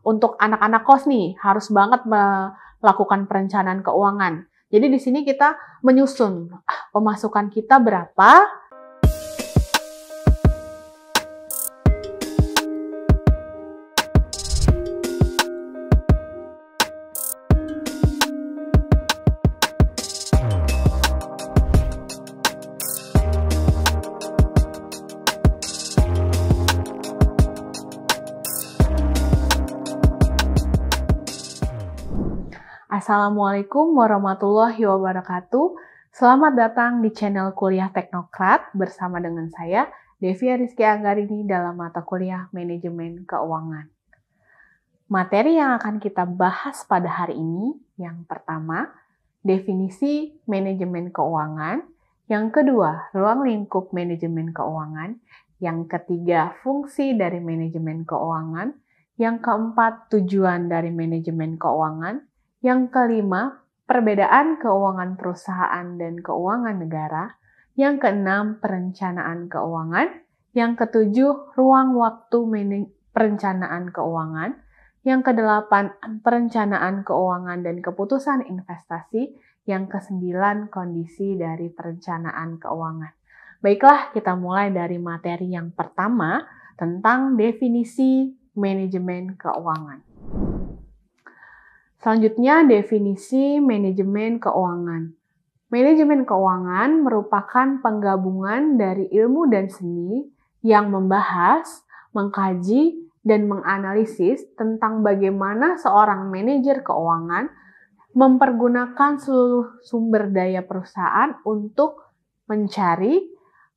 untuk anak-anak kos nih, harus banget melakukan perencanaan keuangan. Jadi di sini kita menyusun pemasukan kita berapa, Assalamualaikum warahmatullahi wabarakatuh. Selamat datang di channel Kuliah Teknokrat bersama dengan saya, Devi Rizky Anggarini dalam mata kuliah Manajemen Keuangan. Materi yang akan kita bahas pada hari ini, yang pertama, definisi manajemen keuangan, yang kedua, ruang lingkup manajemen keuangan, yang ketiga, fungsi dari manajemen keuangan, yang keempat, tujuan dari manajemen keuangan, yang kelima, perbedaan keuangan perusahaan dan keuangan negara. Yang keenam, perencanaan keuangan. Yang ketujuh, ruang waktu perencanaan keuangan. Yang kedelapan, perencanaan keuangan dan keputusan investasi. Yang kesembilan, kondisi dari perencanaan keuangan. Baiklah, kita mulai dari materi yang pertama tentang definisi manajemen keuangan. Selanjutnya, definisi manajemen keuangan. Manajemen keuangan merupakan penggabungan dari ilmu dan seni yang membahas, mengkaji, dan menganalisis tentang bagaimana seorang manajer keuangan mempergunakan seluruh sumber daya perusahaan untuk mencari,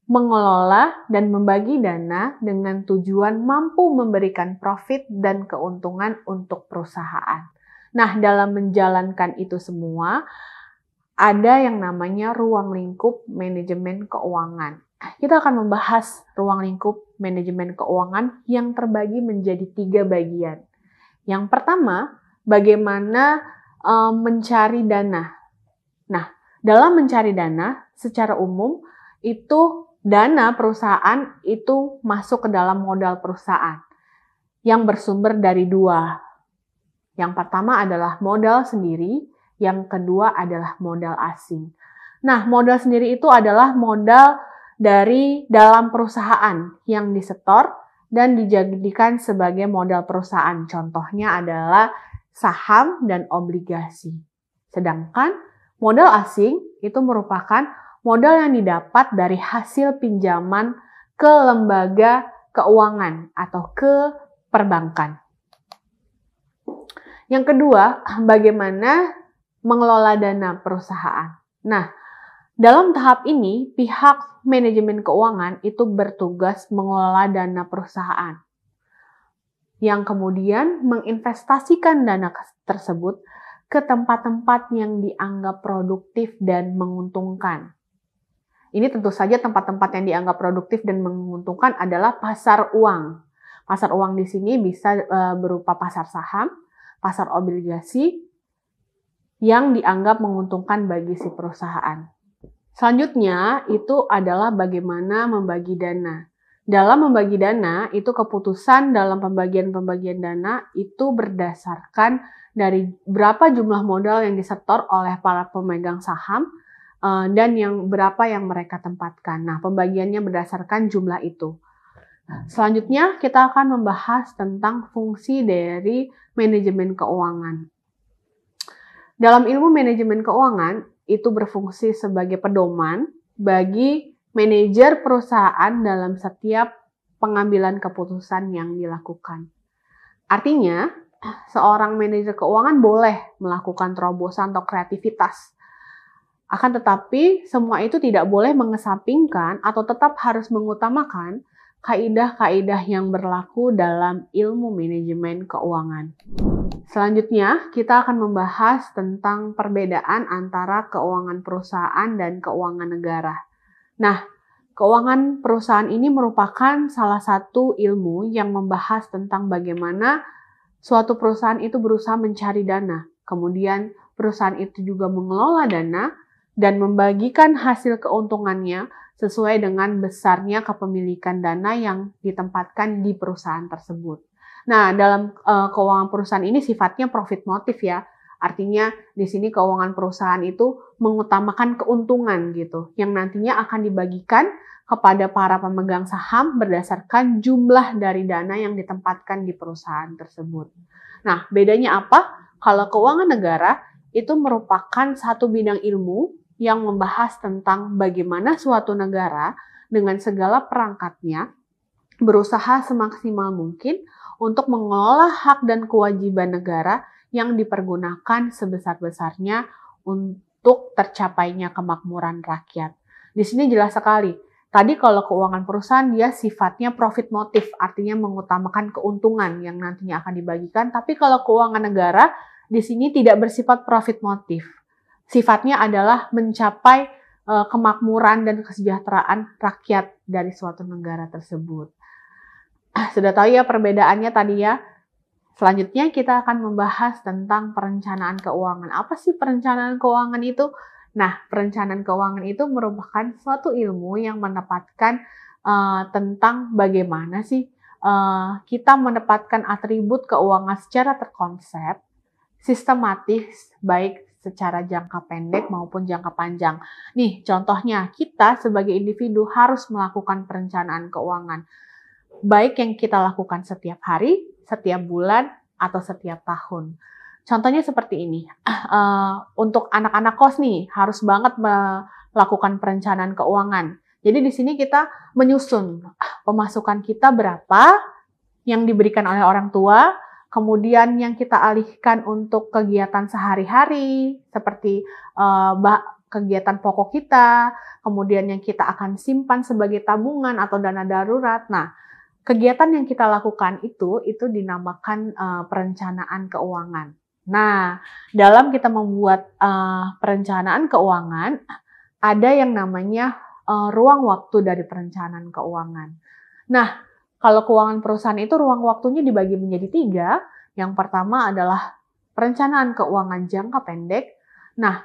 mengelola, dan membagi dana dengan tujuan mampu memberikan profit dan keuntungan untuk perusahaan. Nah, dalam menjalankan itu semua, ada yang namanya ruang lingkup manajemen keuangan. Kita akan membahas ruang lingkup manajemen keuangan yang terbagi menjadi 3 bagian. Yang pertama, bagaimana mencari dana. Nah, dalam mencari dana, secara umum, itu dana perusahaan itu masuk ke dalam modal perusahaan yang bersumber dari 2. Yang pertama adalah modal sendiri, yang kedua adalah modal asing. Nah, modal sendiri itu adalah modal dari dalam perusahaan yang disetor dan dijadikan sebagai modal perusahaan. Contohnya adalah saham dan obligasi. Sedangkan modal asing itu merupakan modal yang didapat dari hasil pinjaman ke lembaga keuangan atau ke perbankan. Yang kedua, bagaimana mengelola dana perusahaan. Nah, dalam tahap ini, pihak manajemen keuangan itu bertugas mengelola dana perusahaan, yang kemudian menginvestasikan dana tersebut ke tempat-tempat yang dianggap produktif dan menguntungkan. Ini tentu saja tempat-tempat yang dianggap produktif dan menguntungkan adalah pasar uang. Pasar uang di sini bisa berupa pasar saham, pasar obligasi yang dianggap menguntungkan bagi si perusahaan. Selanjutnya itu adalah bagaimana membagi dana. Dalam membagi dana, itu keputusan dalam pembagian dana itu berdasarkan dari berapa jumlah modal yang disetor oleh para pemegang saham dan berapa yang mereka tempatkan. Nah, pembagiannya berdasarkan jumlah itu. Selanjutnya, kita akan membahas tentang fungsi dari manajemen keuangan. Dalam ilmu manajemen keuangan, itu berfungsi sebagai pedoman bagi manajer perusahaan dalam setiap pengambilan keputusan yang dilakukan. Artinya, seorang manajer keuangan boleh melakukan terobosan atau kreativitas. Akan tetapi, semua itu tidak boleh mengesampingkan atau tetap harus mengutamakan kaidah-kaidah yang berlaku dalam ilmu manajemen keuangan. Selanjutnya, kita akan membahas tentang perbedaan antara keuangan perusahaan dan keuangan negara. Nah, keuangan perusahaan ini merupakan salah satu ilmu yang membahas tentang bagaimana suatu perusahaan itu berusaha mencari dana. Kemudian, perusahaan itu juga mengelola dana dan membagikan hasil keuntungannya sesuai dengan besarnya kepemilikan dana yang ditempatkan di perusahaan tersebut. Nah, dalam keuangan perusahaan ini sifatnya profit motif ya. Artinya di sini keuangan perusahaan itu mengutamakan keuntungan gitu, yang nantinya akan dibagikan kepada para pemegang saham berdasarkan jumlah dari dana yang ditempatkan di perusahaan tersebut. Nah, bedanya apa? Kalau keuangan negara itu merupakan satu bidang ilmu yang membahas tentang bagaimana suatu negara dengan segala perangkatnya berusaha semaksimal mungkin untuk mengelola hak dan kewajiban negara yang dipergunakan sebesar-besarnya untuk tercapainya kemakmuran rakyat. Di sini jelas sekali. Tadi kalau keuangan perusahaan dia sifatnya profit motif, artinya mengutamakan keuntungan yang nantinya akan dibagikan. Tapi kalau keuangan negara di sini tidak bersifat profit motif. Sifatnya adalah mencapai kemakmuran dan kesejahteraan rakyat dari suatu negara tersebut. Sudah tahu ya perbedaannya tadi ya. Selanjutnya kita akan membahas tentang perencanaan keuangan. Apa sih perencanaan keuangan itu? Nah, perencanaan keuangan itu merupakan suatu ilmu yang menempatkan tentang bagaimana sih kita menempatkan atribut keuangan secara terkonsep, sistematis, baik secara jangka pendek maupun jangka panjang. Nih, contohnya kita sebagai individu harus melakukan perencanaan keuangan. Baik yang kita lakukan setiap hari, setiap bulan, atau setiap tahun. Contohnya seperti ini. Untuk anak-anak kos nih, harus banget melakukan perencanaan keuangan. Jadi di sini kita menyusun pemasukan kita berapa yang diberikan oleh orang tua, kemudian yang kita alihkan untuk kegiatan sehari-hari, seperti kegiatan pokok kita, kemudian yang kita akan simpan sebagai tabungan atau dana darurat. Nah, kegiatan yang kita lakukan itu dinamakan perencanaan keuangan. Nah, dalam kita membuat perencanaan keuangan, ada yang namanya ruang waktu dari perencanaan keuangan. Nah, kalau keuangan perusahaan itu ruang waktunya dibagi menjadi 3. Yang pertama adalah perencanaan keuangan jangka pendek. Nah,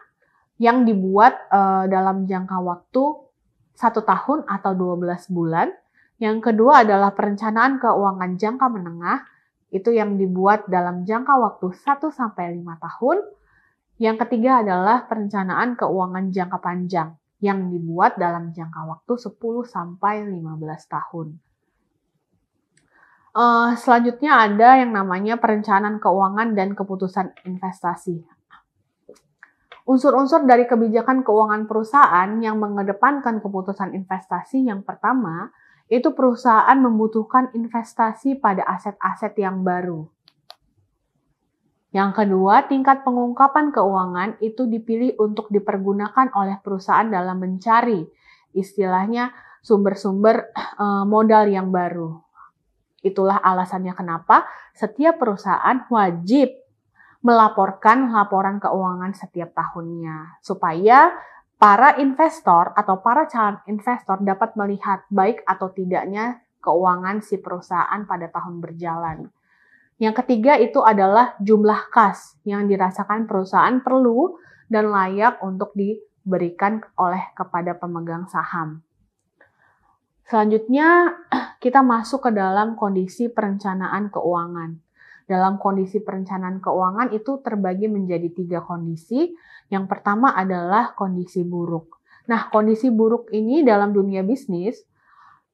yang dibuat dalam jangka waktu 1 tahun atau 12 bulan. Yang kedua adalah perencanaan keuangan jangka menengah, itu yang dibuat dalam jangka waktu 1-5 tahun. Yang ketiga adalah perencanaan keuangan jangka panjang, yang dibuat dalam jangka waktu 10-15 tahun. Selanjutnya ada yang namanya perencanaan keuangan dan keputusan investasi. Unsur-unsur dari kebijakan keuangan perusahaan yang mengedepankan keputusan investasi yang pertama, itu perusahaan membutuhkan investasi pada aset-aset yang baru. Yang kedua, tingkat pengungkapan keuangan itu dipilih untuk dipergunakan oleh perusahaan dalam mencari, istilahnya sumber-sumber modal yang baru. Itulah alasannya kenapa setiap perusahaan wajib melaporkan laporan keuangan setiap tahunnya, supaya para investor atau para calon investor dapat melihat baik atau tidaknya keuangan si perusahaan pada tahun berjalan. Yang ketiga itu adalah jumlah kas yang dirasakan perusahaan perlu dan layak untuk diberikan oleh kepada pemegang saham. Selanjutnya kita masuk ke dalam kondisi perencanaan keuangan. Dalam kondisi perencanaan keuangan itu terbagi menjadi 3 kondisi. Yang pertama adalah kondisi buruk. Nah, kondisi buruk ini dalam dunia bisnis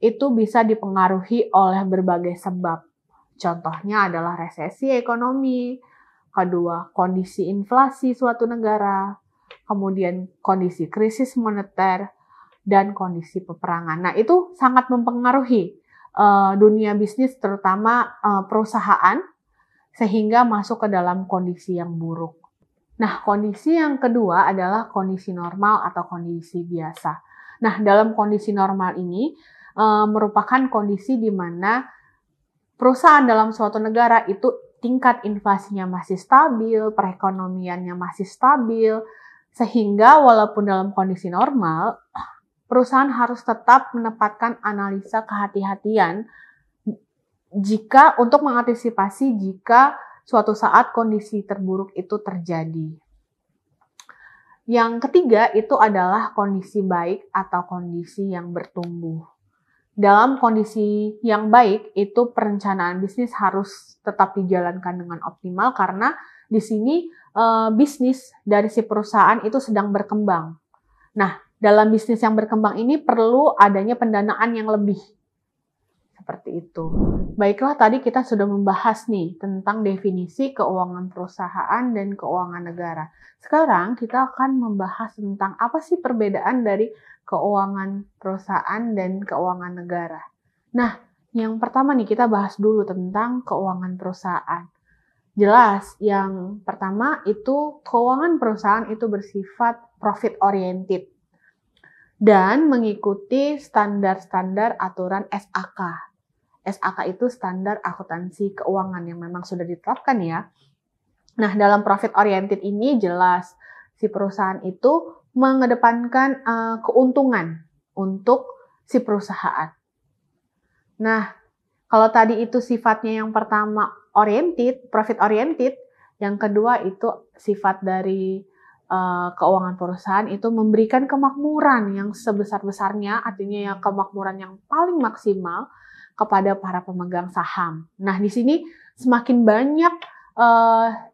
itu bisa dipengaruhi oleh berbagai sebab. Contohnya adalah resesi ekonomi, kedua kondisi inflasi suatu negara, kemudian kondisi krisis moneter, dan kondisi peperangan. Nah, itu sangat mempengaruhi dunia bisnis, terutama perusahaan, sehingga masuk ke dalam kondisi yang buruk. Nah, kondisi yang kedua adalah kondisi normal atau kondisi biasa. Nah, dalam kondisi normal ini merupakan kondisi di mana perusahaan dalam suatu negara itu tingkat inflasinya masih stabil, perekonomiannya masih stabil, sehingga walaupun dalam kondisi normal, perusahaan harus tetap menempatkan analisa kehati-hatian jika untuk mengantisipasi jika suatu saat kondisi terburuk itu terjadi. Yang ketiga itu adalah kondisi baik atau kondisi yang bertumbuh. dalam kondisi yang baik itu perencanaan bisnis harus tetap dijalankan dengan optimal karena di sini bisnis dari si perusahaan itu sedang berkembang. Nah, dalam bisnis yang berkembang ini perlu adanya pendanaan yang lebih. Seperti itu. Baiklah, tadi kita sudah membahas nih tentang definisi keuangan perusahaan dan keuangan negara. Sekarang kita akan membahas tentang apa sih perbedaan dari keuangan perusahaan dan keuangan negara. Nah, yang pertama nih kita bahas dulu tentang keuangan perusahaan. Jelas, yang pertama itu keuangan perusahaan itu bersifat profit oriented dan mengikuti standar-standar aturan SAK. SAK itu standar akuntansi keuangan yang memang sudah ditetapkan ya. Nah, dalam profit oriented ini jelas si perusahaan itu mengedepankan keuntungan untuk si perusahaan. Nah, kalau tadi itu sifatnya yang pertama oriented, profit oriented, yang kedua itu sifat dari keuangan perusahaan itu memberikan kemakmuran yang sebesar-besarnya, artinya ya kemakmuran yang paling maksimal kepada para pemegang saham. Nah, di sini semakin banyak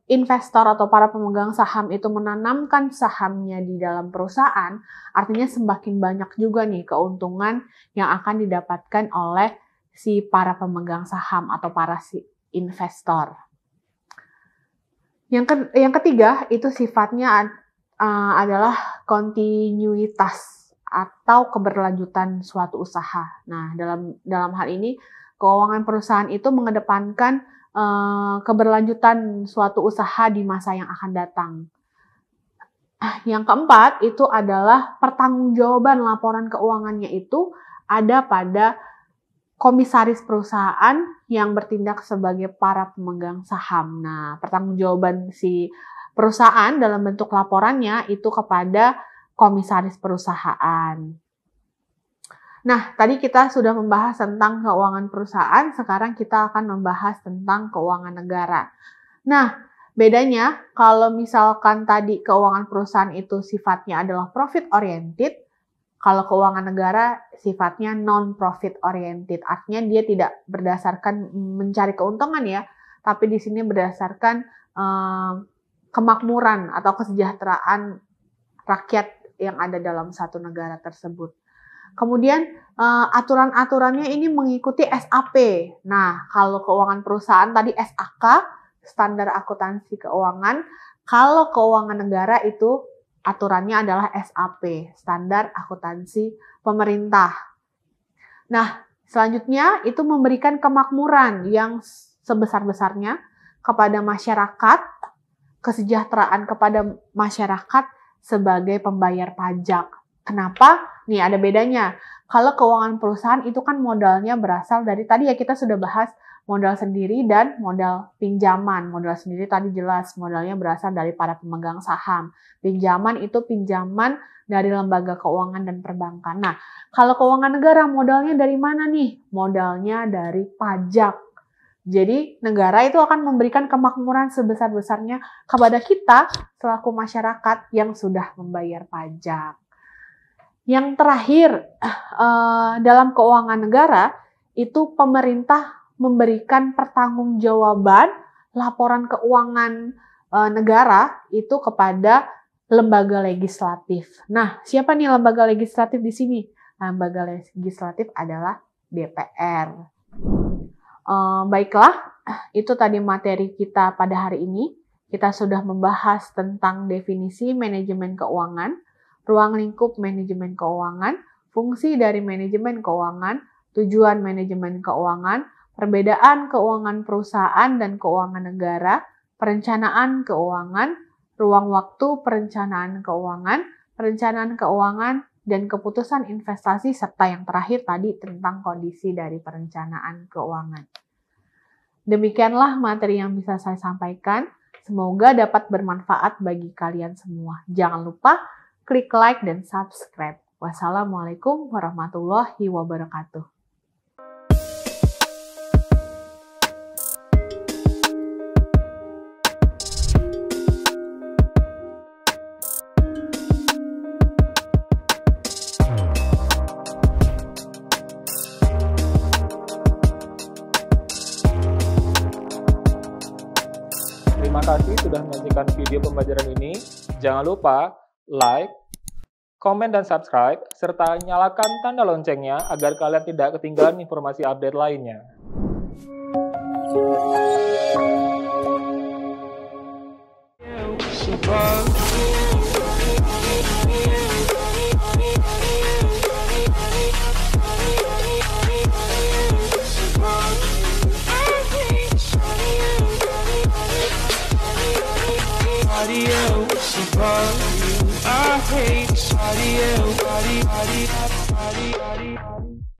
investor atau para pemegang saham itu menanamkan sahamnya di dalam perusahaan, artinya semakin banyak juga nih keuntungan yang akan didapatkan oleh si para pemegang saham atau para si investor. Yang ketiga itu sifatnya adalah kontinuitas atau keberlanjutan suatu usaha. Nah, dalam hal ini keuangan perusahaan itu mengedepankan keberlanjutan suatu usaha di masa yang akan datang. Yang keempat itu adalah pertanggungjawaban laporan keuangannya itu ada pada komisaris perusahaan yang bertindak sebagai para pemegang saham. Nah, pertanggungjawaban si perusahaan dalam bentuk laporannya itu kepada komisaris perusahaan. Nah, tadi kita sudah membahas tentang keuangan perusahaan, sekarang kita akan membahas tentang keuangan negara. Nah, bedanya kalau misalkan tadi keuangan perusahaan itu sifatnya adalah profit oriented, kalau keuangan negara sifatnya non-profit oriented, artinya dia tidak berdasarkan mencari keuntungan ya, tapi di sini berdasarkan kemakmuran atau kesejahteraan rakyat yang ada dalam satu negara tersebut. Kemudian aturan-aturannya ini mengikuti SAP. Nah, kalau keuangan perusahaan tadi SAK, standar akuntansi keuangan. Kalau keuangan negara itu aturannya adalah SAP, standar akuntansi pemerintah. Nah, selanjutnya itu memberikan kemakmuran yang sebesar-besarnya kepada masyarakat, kesejahteraan kepada masyarakat sebagai pembayar pajak. Kenapa? Nih ada bedanya. Kalau keuangan perusahaan itu kan modalnya berasal dari, tadi ya kita sudah bahas modal sendiri dan modal pinjaman. Modal sendiri tadi jelas modalnya berasal dari para pemegang saham. Pinjaman itu pinjaman dari lembaga keuangan dan perbankan. Nah, kalau keuangan negara modalnya dari mana nih? Modalnya dari pajak. Jadi negara itu akan memberikan kemakmuran sebesar-besarnya kepada kita selaku masyarakat yang sudah membayar pajak. Yang terakhir, dalam keuangan negara itu pemerintah memberikan pertanggungjawaban laporan keuangan negara itu kepada lembaga legislatif. Nah, siapa nih lembaga legislatif di sini? Lembaga legislatif adalah DPR. Baiklah, itu tadi materi kita pada hari ini. Kita sudah membahas tentang definisi manajemen keuangan, ruang lingkup manajemen keuangan, fungsi dari manajemen keuangan, tujuan manajemen keuangan, perbedaan keuangan perusahaan dan keuangan negara, perencanaan keuangan, ruang waktu perencanaan keuangan, dan keputusan investasi, serta yang terakhir tadi tentang kondisi dari perencanaan keuangan. Demikianlah materi yang bisa saya sampaikan. Semoga dapat bermanfaat bagi kalian semua. Jangan lupa klik like dan subscribe. Wassalamualaikum warahmatullahi wabarakatuh. kasih sudah menyaksikan video pembelajaran ini. Jangan lupa like, komen, dan subscribe, serta nyalakan tanda loncengnya agar kalian tidak ketinggalan informasi update lainnya. I hate